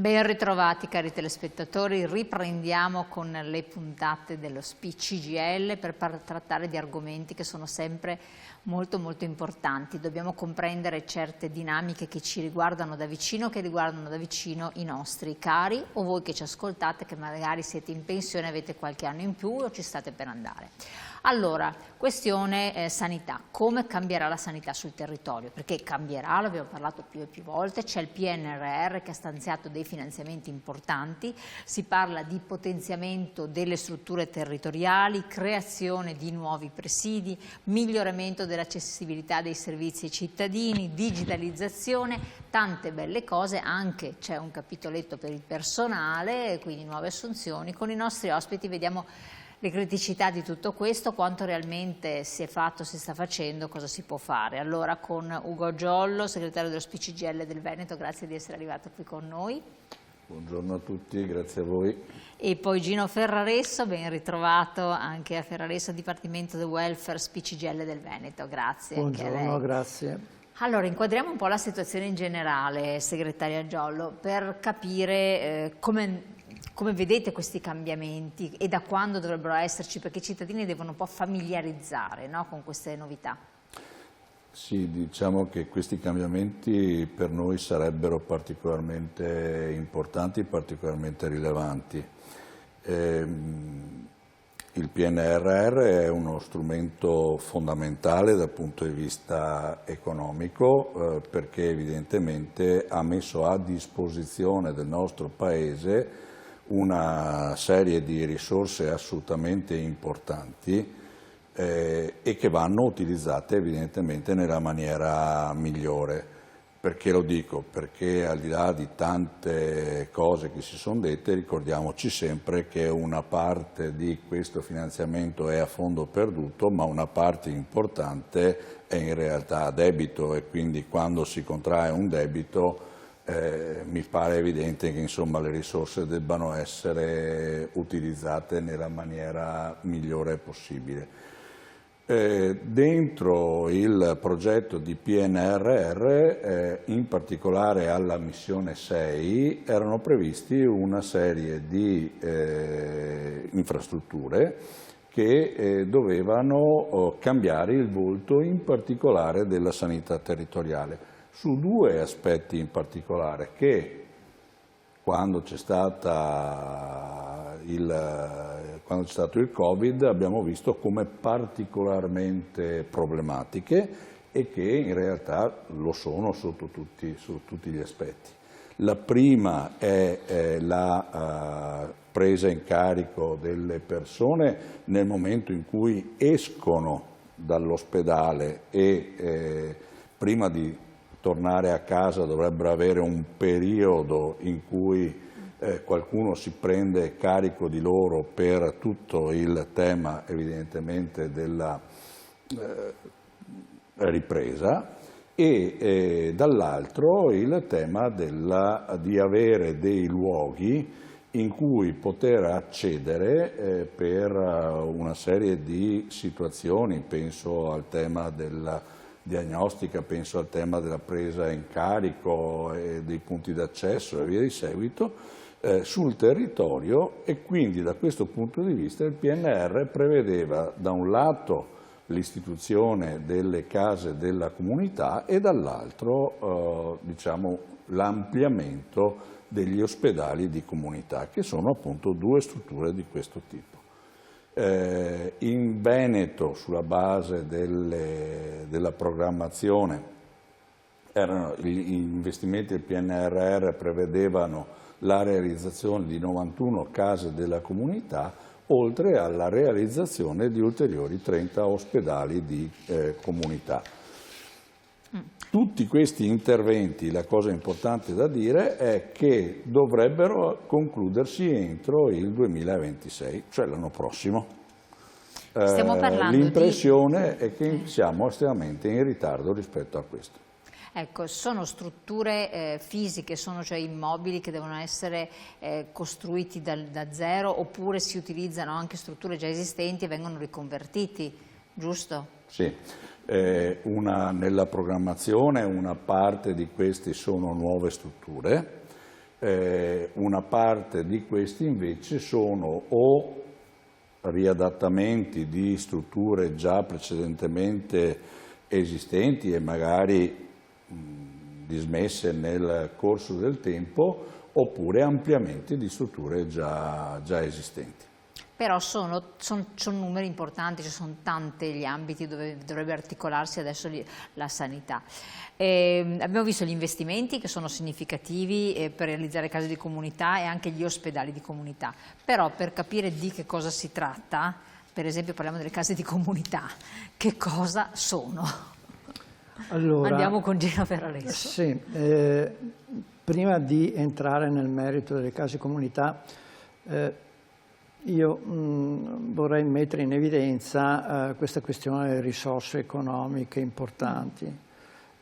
Ben ritrovati cari telespettatori, riprendiamo con le puntate dello CGIL per trattare di argomenti che sono sempre molto importanti. Dobbiamo comprendere certe dinamiche che ci riguardano da vicino, che riguardano da vicino i nostri cari o voi che ci ascoltate, che magari siete in pensione, avete qualche anno in più o ci state per andare. Allora, questione sanità. Come cambierà la sanità sul territorio? Perché cambierà, l'abbiamo parlato più e più volte, c'è il PNRR che ha stanziato dei finanziamenti importanti, si parla di potenziamento delle strutture territoriali, creazione di nuovi presidi, miglioramento dell'accessibilità dei servizi ai cittadini, digitalizzazione, tante belle cose, anche c'è un capitoletto per il personale, quindi nuove assunzioni. Con i nostri ospiti vediamo le criticità di tutto questo, quanto realmente si è fatto, si sta facendo, cosa si può fare. Allora con Ugo Giollo, segretario dello CGIL del Veneto, grazie di essere arrivato qui con noi. Buongiorno a tutti, grazie a voi. E poi Gino Ferraresso, ben ritrovato anche a Ferraresso, Dipartimento del Welfare CGIL del Veneto, grazie. Buongiorno, grazie. Allora, inquadriamo un po' la situazione in generale, segretaria Giollo, per capire come vedete questi cambiamenti e da quando dovrebbero esserci, perché i cittadini devono un po' familiarizzare, no, con queste novità. Sì, diciamo che questi cambiamenti per noi sarebbero particolarmente importanti, particolarmente rilevanti. Il PNRR è uno strumento fondamentale dal punto di vista economico perché evidentemente ha messo a disposizione del nostro Paese una serie di risorse assolutamente importanti e che vanno utilizzate evidentemente nella maniera migliore. Perché lo dico? Perché al di là di tante cose che si sono dette, ricordiamoci sempre che una parte di questo finanziamento è a fondo perduto, ma una parte importante è in realtà a debito e quindi quando si contrae un debito mi pare evidente che insomma, le risorse debbano essere utilizzate nella maniera migliore possibile. Dentro il progetto di PNRR, in particolare alla missione 6, erano previsti una serie di infrastrutture che dovevano cambiare il volto in particolare della sanità territoriale, su due aspetti in particolare che quando c'è stato il Covid abbiamo visto come particolarmente problematiche e che in realtà lo sono su tutti gli aspetti. La prima è la presa in carico delle persone nel momento in cui escono dall'ospedale e prima di tornare a casa dovrebbero avere un periodo in cui qualcuno si prende carico di loro per tutto il tema evidentemente della ripresa e dall'altro il tema di avere dei luoghi in cui poter accedere per una serie di situazioni, penso al tema della diagnostica, penso al tema della presa in carico e dei punti d'accesso e via di seguito, sul territorio e quindi da questo punto di vista il PNR prevedeva da un lato l'istituzione delle case della comunità e dall'altro diciamo, l'ampliamento degli ospedali di comunità che sono appunto due strutture di questo tipo. In Veneto, sulla base della programmazione, gli investimenti del PNRR prevedevano la realizzazione di 91 case della comunità, oltre alla realizzazione di ulteriori 30 ospedali di comunità. Tutti questi interventi, la cosa importante da dire è che dovrebbero concludersi entro il 2026, cioè l'anno prossimo. L'impressione è che siamo estremamente in ritardo rispetto a questo. Ecco, sono strutture fisiche, sono cioè immobili che devono essere costruiti da zero oppure si utilizzano anche strutture già esistenti e vengono riconvertiti, giusto? Sì. Nella programmazione una parte di questi sono nuove strutture, Una parte di questi invece sono o riadattamenti di strutture già precedentemente esistenti e magari dismesse nel corso del tempo, oppure ampliamenti di strutture già esistenti. Però sono numeri importanti, ci sono tanti gli ambiti dove dovrebbe articolarsi adesso la sanità. Abbiamo visto gli investimenti che sono significativi per realizzare case di comunità e anche gli ospedali di comunità, però per capire di che cosa si tratta, per esempio parliamo delle case di comunità, che cosa sono? Allora, andiamo con Gino Ferraresso. Sì, prima di entrare nel merito delle case comunità, io vorrei mettere in evidenza questa questione delle risorse economiche importanti.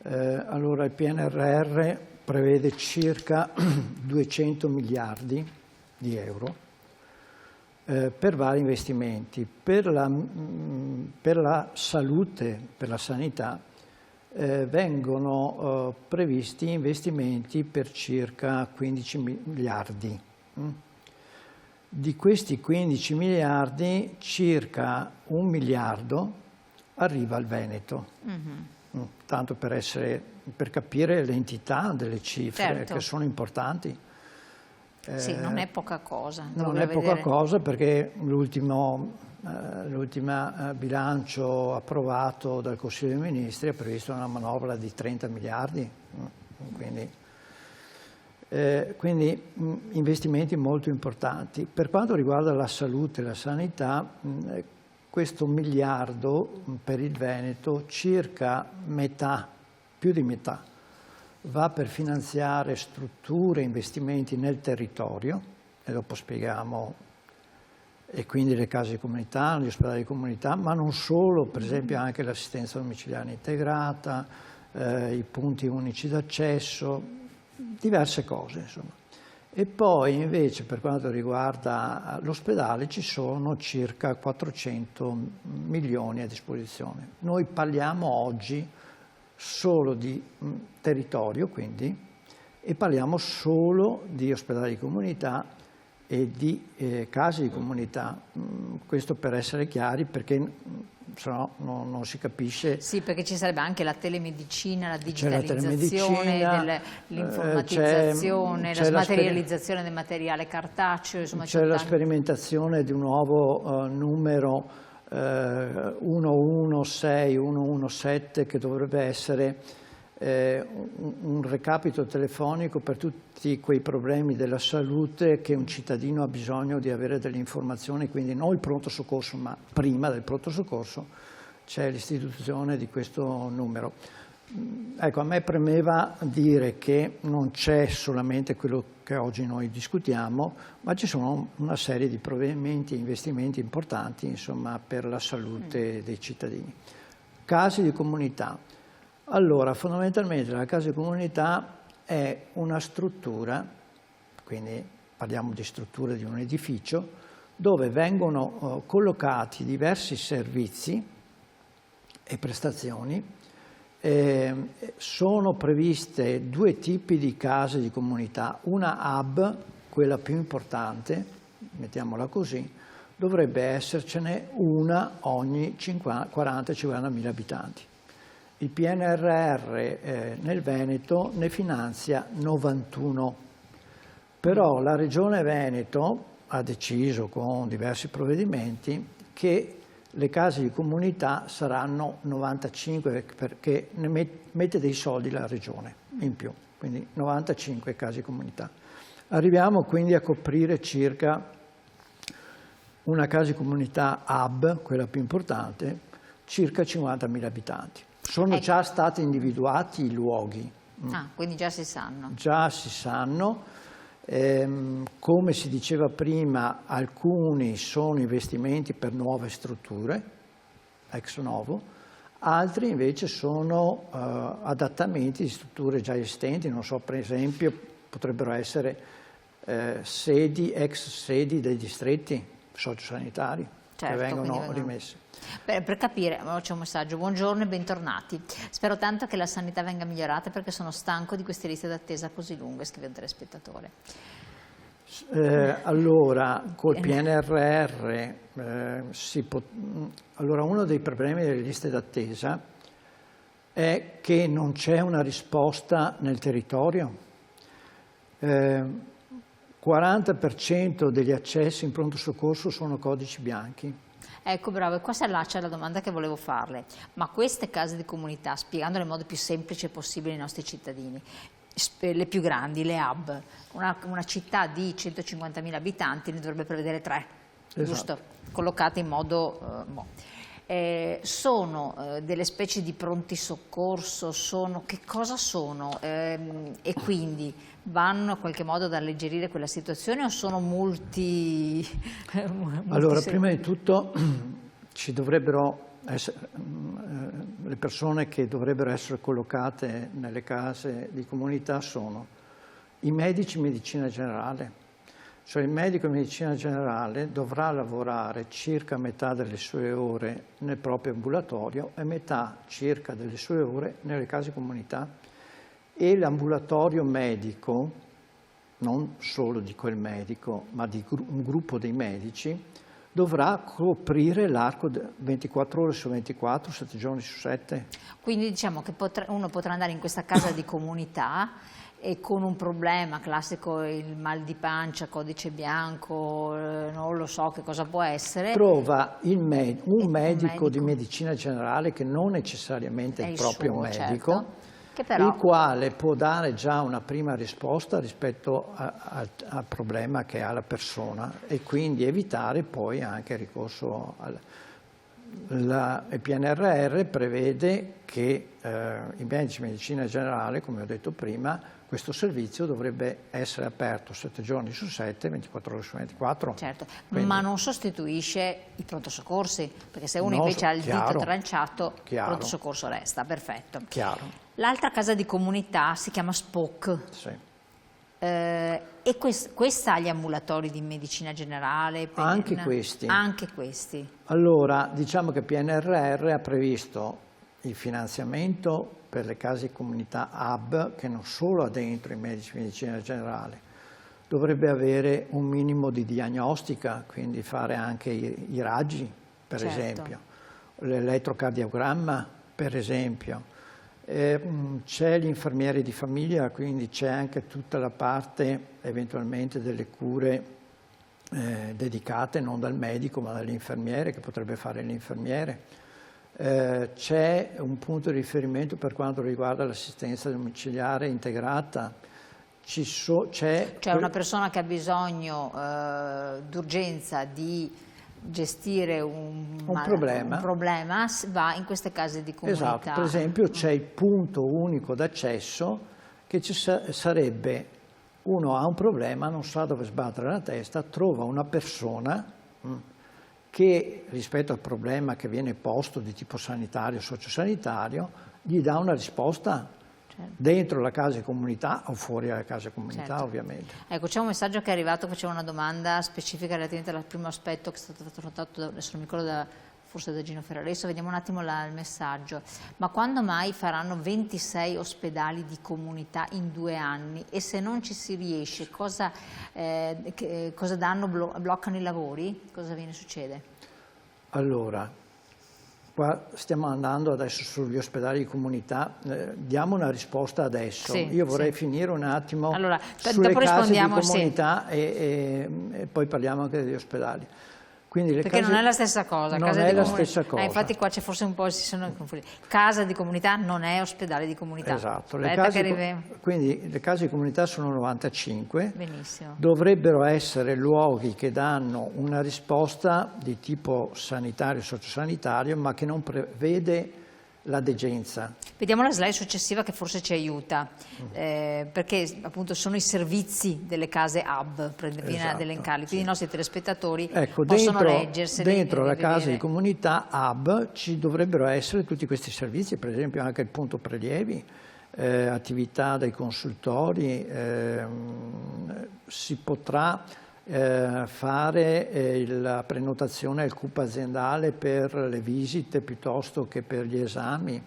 Allora, il PNRR prevede circa 200 miliardi di euro per vari investimenti. Per la salute, per la sanità, vengono previsti investimenti per circa 15 miliardi. Di questi 15 miliardi, circa 1 miliardo arriva al Veneto. Tanto per capire l'entità delle cifre, certo, che sono importanti. Sì, non è poca cosa. Non è poca cosa, perché l'ultimo bilancio approvato dal Consiglio dei Ministri ha previsto una manovra di 30 miliardi, quindi investimenti molto importanti. Per quanto riguarda la salute e la sanità, questo miliardo per il Veneto, circa metà, più di metà, va per finanziare strutture e investimenti nel territorio, e dopo spieghiamo, e quindi le case di comunità, gli ospedali di comunità, ma non solo, per esempio anche l'assistenza domiciliare integrata, i punti unici d'accesso, diverse cose, insomma. E poi invece per quanto riguarda l'ospedale ci sono circa 400 milioni a disposizione. Noi parliamo oggi solo di territorio, quindi, e parliamo solo di ospedali di comunità e di case di comunità. Questo per essere chiari, perché se no non si capisce. Sì, perché ci sarebbe anche la telemedicina, la digitalizzazione, l'informatizzazione, la smaterializzazione del materiale cartaceo. Insomma, c'è la sperimentazione di un nuovo numero 116, 117, che dovrebbe essere un recapito telefonico per tutti quei problemi della salute che un cittadino ha bisogno di avere delle informazioni, quindi non il pronto soccorso, ma prima del pronto soccorso c'è l'istituzione di questo numero. Ecco, a me premeva dire che non c'è solamente quello che oggi noi discutiamo, ma ci sono una serie di provvedimenti e investimenti importanti, insomma, per la salute dei cittadini. Case di comunità. Allora, fondamentalmente la casa di comunità è una struttura, quindi parliamo di struttura di un edificio, dove vengono collocati diversi servizi e prestazioni. Sono previste due tipi di case di comunità, una hub, quella più importante, mettiamola così, dovrebbe essercene una ogni 40-50 mila abitanti. Il PNRR nel Veneto ne finanzia 91, però la Regione Veneto ha deciso con diversi provvedimenti che le case di comunità saranno 95, perché ne mette dei soldi la Regione in più, quindi 95 case di comunità. Arriviamo quindi a coprire circa una casa di comunità hub, quella più importante, circa 50.000 abitanti. Sono già stati individuati i luoghi. Quindi già si sanno. Già si sanno. Come si diceva prima, alcuni sono investimenti per nuove strutture, ex novo, altri invece sono adattamenti di strutture già esistenti, non so, per esempio potrebbero essere ex sedi dei distretti sociosanitari. che vengono rimessi. Per capire, c'è un messaggio: buongiorno e bentornati. Spero tanto che la sanità venga migliorata perché sono stanco di queste liste d'attesa così lunghe, scrive un telespettatore. Allora, col PNRR, allora uno dei problemi delle liste d'attesa è che non c'è una risposta nel territorio. 40% degli accessi in pronto soccorso sono codici bianchi. Ecco, bravo, e qua si allaccia la domanda che volevo farle. Ma queste case di comunità, spiegandole in modo più semplice possibile ai nostri cittadini, le più grandi, le hub, una città di 150.000 abitanti ne dovrebbe prevedere 3, esatto, giusto? Collocate in modo... sono delle specie di pronti soccorso, che cosa sono? E quindi vanno in qualche modo ad alleggerire quella situazione o sono multi allora, prima di tutto ci dovrebbero essere, le persone che dovrebbero essere collocate nelle case di comunità sono i medici in medicina generale. Cioè il medico in medicina generale dovrà lavorare circa metà delle sue ore nel proprio ambulatorio e metà circa delle sue ore nelle case comunità, e l'ambulatorio medico, non solo di quel medico, ma di un gruppo dei medici, dovrà coprire l'arco 24 ore su 24, 7 giorni su 7. Quindi diciamo che uno potrà andare in questa casa di comunità e con un problema classico, il mal di pancia, codice bianco, non lo so che cosa può essere. Trova un medico di medicina generale, che non necessariamente è il proprio medico, certo, che però... il quale può dare già una prima risposta rispetto al problema che ha la persona, e quindi evitare poi anche il ricorso il PNRR prevede che i medici di medicina generale, come ho detto prima, questo servizio dovrebbe essere aperto 7 giorni su 7, 24 ore su 24. Certo, quindi, ma non sostituisce i pronto soccorsi, perché se uno invece ha il dito tranciato, il pronto soccorso resta, perfetto. Chiaro. L'altra casa di comunità si chiama SPOC. Sì. E questa ha gli ambulatori di medicina generale? Anche questi. Anche questi. Allora, diciamo che PNRR ha previsto il finanziamento per le case di comunità hub, che non solo ha dentro i medici di medicina generale, dovrebbe avere un minimo di diagnostica, quindi fare anche i raggi, per certo, esempio, l'elettrocardiogramma, per esempio. C'è l'infermiere di famiglia, quindi c'è anche tutta la parte eventualmente delle cure dedicate non dal medico ma dall'infermiere, che potrebbe fare l'infermiere. C'è un punto di riferimento per quanto riguarda l'assistenza domiciliare integrata. C'è una persona che ha bisogno d'urgenza di gestire un problema, va in queste case di comunità. Esatto, per esempio c'è il punto unico d'accesso, che ci sarebbe, uno ha un problema, non sa dove sbattere la testa, trova una persona che rispetto al problema che viene posto di tipo sanitario o sociosanitario gli dà una risposta, certo, dentro la casa di comunità o fuori dalla casa di comunità, certo, ovviamente. Ecco, c'è un messaggio che è arrivato, faceva una domanda specifica relativamente al primo aspetto che è stato trattato, adesso non mi ricordo, forse da Gino Ferraresso. Vediamo un attimo il messaggio. Ma quando mai faranno 26 ospedali di comunità in 2 anni? E se non ci si riesce, cosa danno? Bloccano i lavori? Cosa succede? Allora, qua stiamo andando adesso sugli ospedali di comunità, diamo una risposta adesso. Sì, io vorrei finire un attimo allora, sulle case di comunità, sì, e poi parliamo anche degli ospedali. Quindi perché non è la stessa cosa. Non è la stessa cosa. Infatti qua c'è forse un po', si sono confusi. Casa di comunità non è ospedale di comunità. Esatto. Quindi le case di comunità sono 95. Benissimo. Dovrebbero essere luoghi che danno una risposta di tipo sanitario, sociosanitario, ma che non prevede la degenza. Vediamo la slide successiva che forse ci aiuta, perché appunto sono i servizi delle case hub, viene ad elencarli, quindi i nostri telespettatori possono leggerseli. Dentro la casa di comunità hub ci dovrebbero essere tutti questi servizi, per esempio anche il punto prelievi, attività dei consultori, si potrà fare la prenotazione al CUP aziendale per le visite piuttosto che per gli esami.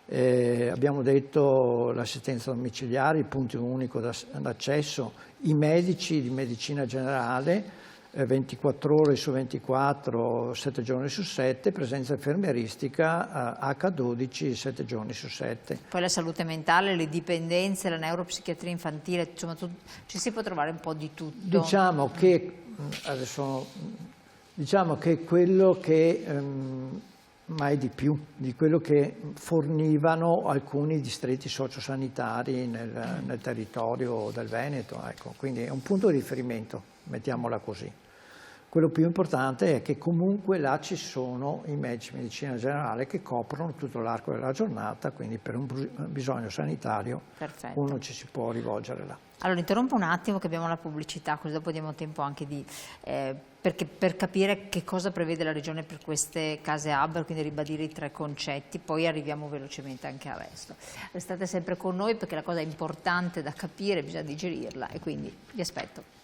Abbiamo detto l'assistenza domiciliare, il punto unico d'accesso, i medici di medicina generale, 24 ore su 24, 7 giorni su 7, presenza infermieristica H12, 7 giorni su 7. Poi la salute mentale, le dipendenze, la neuropsichiatria infantile, insomma ci si può trovare un po' di tutto. Diciamo che quello che mai di più di quello che fornivano alcuni distretti sociosanitari nel territorio del Veneto, ecco. Quindi è un punto di riferimento, mettiamola così. Quello più importante è che comunque là ci sono i medici di medicina generale che coprono tutto l'arco della giornata, quindi per un bisogno sanitario uno ci si può rivolgere là. Allora interrompo un attimo che abbiamo la pubblicità, così dopo diamo tempo anche per capire che cosa prevede la Regione per queste case hub, quindi ribadire i 3 concetti, poi arriviamo velocemente anche al resto. Restate sempre con noi perché la cosa è importante da capire, bisogna digerirla e quindi vi aspetto.